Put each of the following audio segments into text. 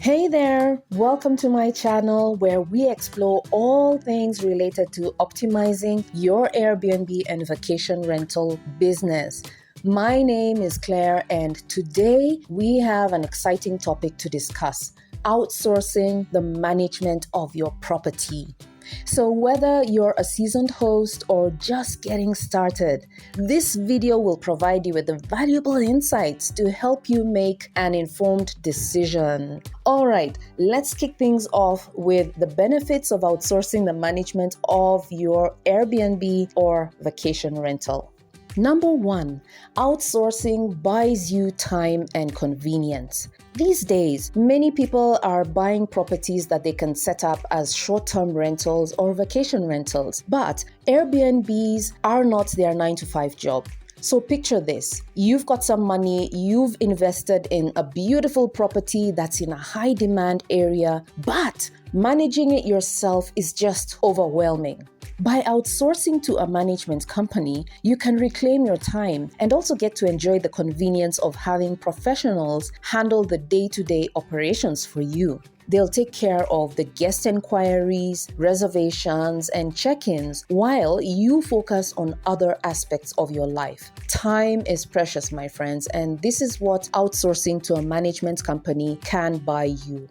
Hey there, welcome to my channel where we explore all things related to optimizing your Airbnb and vacation rental business. My name is Claire and today we have an exciting topic to discuss: outsourcing the management of your property. So whether you're a seasoned host or just getting started, this video will provide you with the valuable insights to help you make an informed decision. All right, let's kick things off with the benefits of outsourcing the management of your Airbnb or vacation rental. Number one, outsourcing buys you time and convenience. These days, many people are buying properties that they can set up as short-term rentals or vacation rentals, but Airbnbs are not their 9-to-5 job. So picture this: you've got some money, you've invested in a beautiful property that's in a high demand area, but managing it yourself is just overwhelming. By outsourcing to a management company, you can reclaim your time and also get to enjoy the convenience of having professionals handle the day-to-day operations for you. They'll take care of the guest inquiries, reservations, and check-ins while you focus on other aspects of your life. Time is precious, my friends, and this is what outsourcing to a management company can buy you.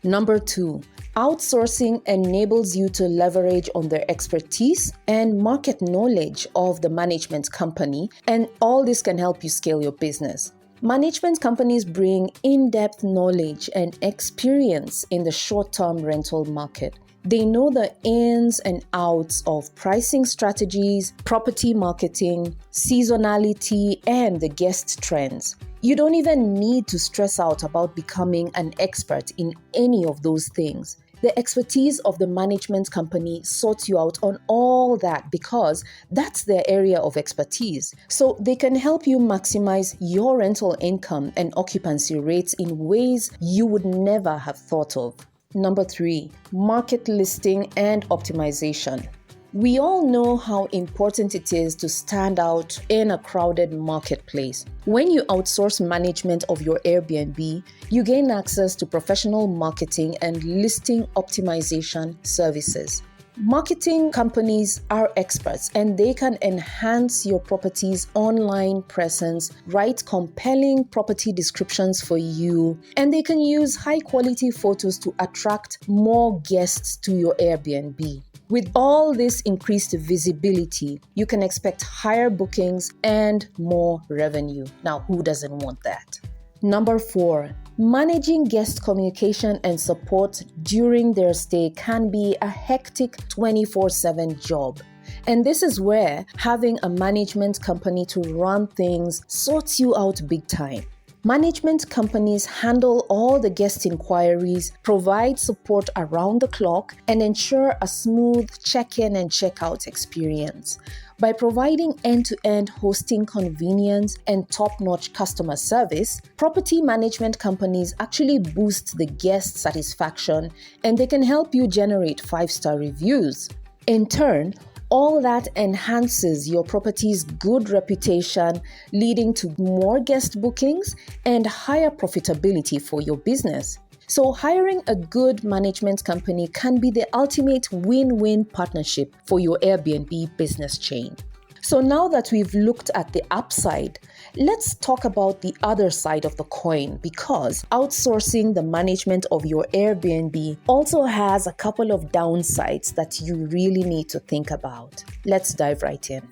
Number two, outsourcing enables you to leverage on their expertise and market knowledge of the management company, and all this can help you scale your business. Management companies bring in-depth knowledge and experience in the short-term rental market. They know the ins and outs of pricing strategies, property marketing, seasonality, and the guest trends. You don't even need to stress out about becoming an expert in any of those things. The expertise of the management company sorts you out on all that because that's their area of expertise. So they can help you maximize your rental income and occupancy rates in ways you would never have thought of. Number three, market listing and optimization. We all know how important it is to stand out in a crowded marketplace. When you outsource management of your Airbnb, you gain access to professional marketing and listing optimization services. Marketing companies are experts and they can enhance your property's online presence, write compelling property descriptions for you, and they can use high-quality photos to attract more guests to your Airbnb. With all this increased visibility, you can expect higher bookings and more revenue. Now, who doesn't want that? Number four, managing guest communication and support during their stay can be a hectic 24/7 job. And this is where having a management company to run things sorts you out big time. Management companies handle all the guest inquiries, provide support around the clock, and ensure a smooth check-in and check-out experience. By providing end-to-end hosting convenience and top-notch customer service, property management companies actually boost the guest satisfaction and they can help you generate 5-star reviews. In turn, all that enhances your property's good reputation, leading to more guest bookings and higher profitability for your business. So hiring a good management company can be the ultimate win-win partnership for your Airbnb business chain. So now that we've looked at the upside, let's talk about the other side of the coin, because outsourcing the management of your Airbnb also has a couple of downsides that you really need to think about. Let's dive right in.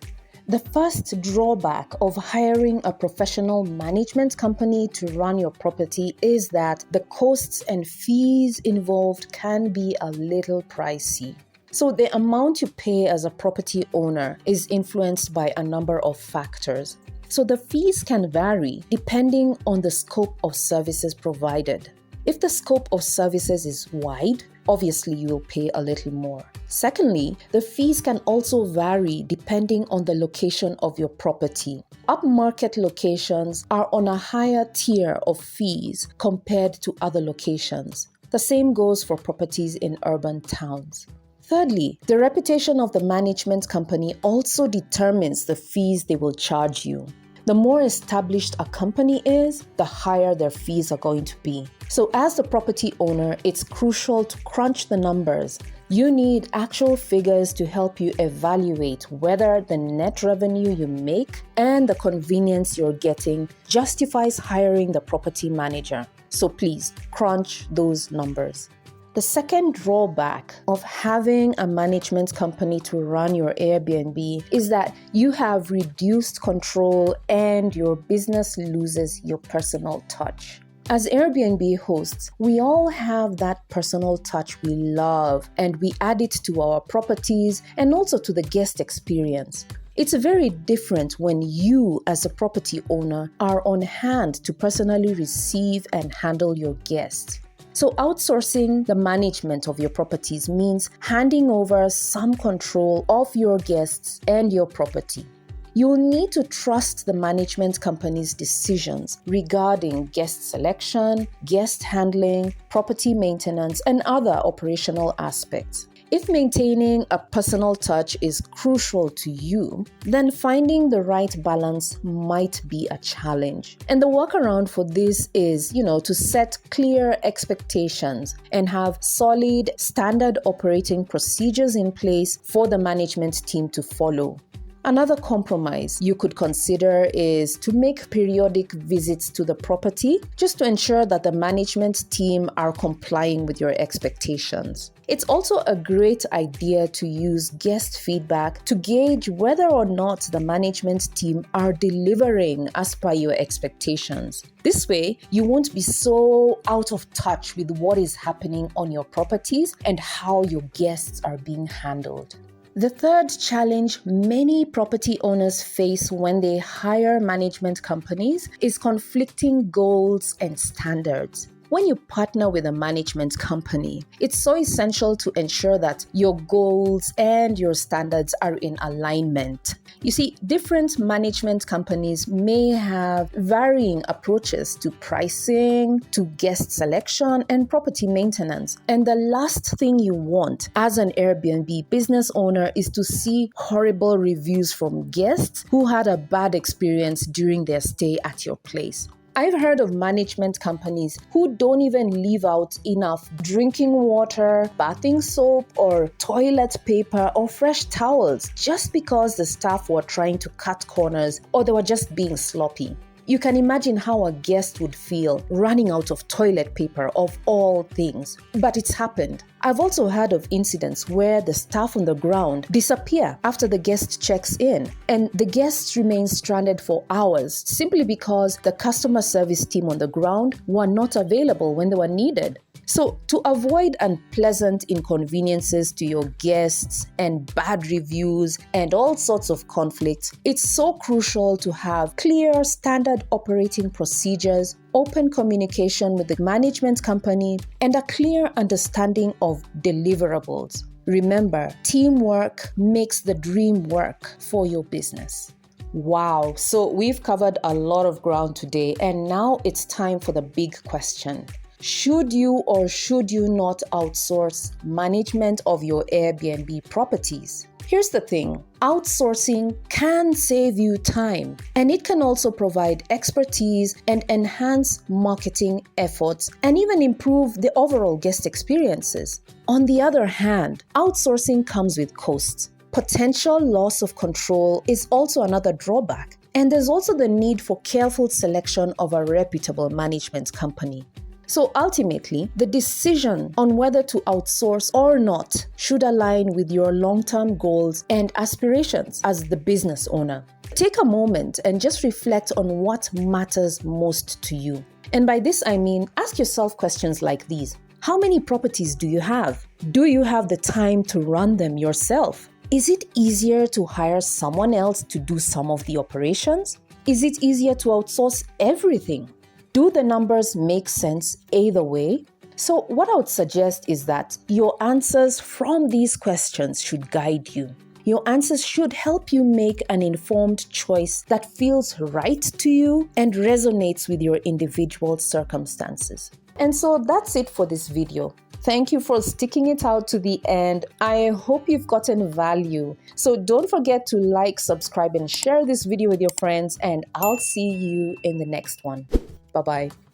The first drawback of hiring a professional management company to run your property is that the costs and fees involved can be a little pricey. So the amount you pay as a property owner is influenced by a number of factors. So the fees can vary depending on the scope of services provided. If the scope of services is wide, obviously you will pay a little more. Secondly, the fees can also vary depending on the location of your property. Upmarket locations are on a higher tier of fees compared to other locations. The same goes for properties in urban towns. Thirdly, the reputation of the management company also determines the fees they will charge you. The more established a company is, the higher their fees are going to be. So as the property owner, it's crucial to crunch the numbers. You need actual figures to help you evaluate whether the net revenue you make and the convenience you're getting justifies hiring the property manager. So please crunch those numbers. The second drawback of having a management company to run your Airbnb is that you have reduced control and your business loses your personal touch. As Airbnb hosts, we all have that personal touch we love, and we add it to our properties and also to the guest experience. It's very different when you, as a property owner, are on hand to personally receive and handle your guests. So outsourcing the management of your properties means handing over some control of your guests and your property. You'll need to trust the management company's decisions regarding guest selection, guest handling, property maintenance, and other operational aspects. If maintaining a personal touch is crucial to you, then finding the right balance might be a challenge. And the workaround for this is, to set clear expectations and have solid standard operating procedures in place for the management team to follow. Another compromise you could consider is to make periodic visits to the property just to ensure that the management team are complying with your expectations. It's also a great idea to use guest feedback to gauge whether or not the management team are delivering as per your expectations. This way, you won't be so out of touch with what is happening on your properties and how your guests are being handled. The third challenge many property owners face when they hire management companies is conflicting goals and standards. When you partner with a management company, it's so essential to ensure that your goals and your standards are in alignment. You see, different management companies may have varying approaches to pricing, to guest selection, and property maintenance. And the last thing you want as an Airbnb business owner is to see horrible reviews from guests who had a bad experience during their stay at your place. I've heard of management companies who don't even leave out enough drinking water, bathing soap, or toilet paper or fresh towels just because the staff were trying to cut corners or they were just being sloppy. You can imagine how a guest would feel running out of toilet paper of all things. But it's happened. I've also heard of incidents where the staff on the ground disappear after the guest checks in, and the guests remain stranded for hours simply because the customer service team on the ground were not available when they were needed. So, to avoid unpleasant inconveniences to your guests and bad reviews and all sorts of conflicts, it's so crucial to have clear standard operating procedures, open communication with the management company, and a clear understanding of deliverables. Remember, teamwork makes the dream work for your business. Wow, so we've covered a lot of ground today, and now it's time for the big question. Should you or should you not outsource management of your Airbnb properties? Here's the thing, outsourcing can save you time, and it can also provide expertise and enhance marketing efforts and even improve the overall guest experiences. On the other hand, outsourcing comes with costs. Potential loss of control is also another drawback, and there's also the need for careful selection of a reputable management company. So ultimately, the decision on whether to outsource or not should align with your long-term goals and aspirations as the business owner. Take a moment and just reflect on what matters most to you. And by this I mean, ask yourself questions like these. How many properties do you have? Do you have the time to run them yourself? Is it easier to hire someone else to do some of the operations? Is it easier to outsource everything? Do the numbers make sense either way? So what I would suggest is that your answers from these questions should guide you. Your answers should help you make an informed choice that feels right to you and resonates with your individual circumstances. And so that's it for this video. Thank you for sticking it out to the end. I hope you've gotten value. So don't forget to like, subscribe, and share this video with your friends, and I'll see you in the next one. Bye-bye.